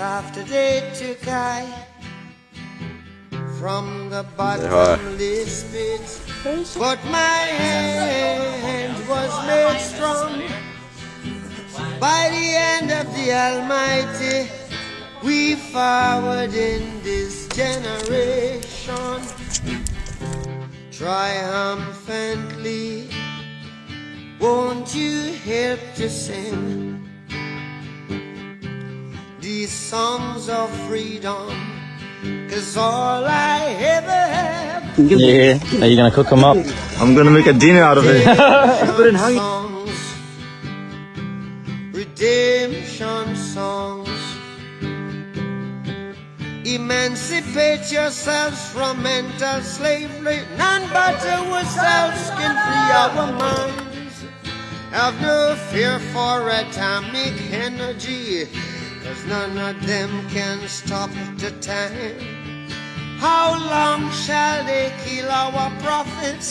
after they took I from the bottomless pit, but my hand was made strong by the hand of the Almighty. We forward in this generation triumphantly. Won't you help to sing these songs of freedom? 'Cause all I ever have. Yeah. Are you gonna cook them up? I'm gonna make a dinner out of it. Songs, redemption songs. Emancipate yourselves from mental slavery. None but ourselves can free our minds. Have no fear for atomic energy, 'cause none of them can stop the time. How long shall they kill our prophets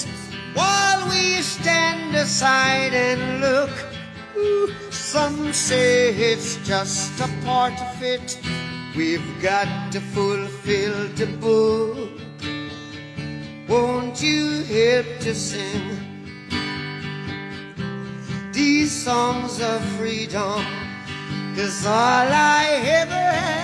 while we stand aside and look? Some say it's just a part of it. We've got to fulfill the book. Won't you help to sing these songs of freedom? 'Cause all I ever had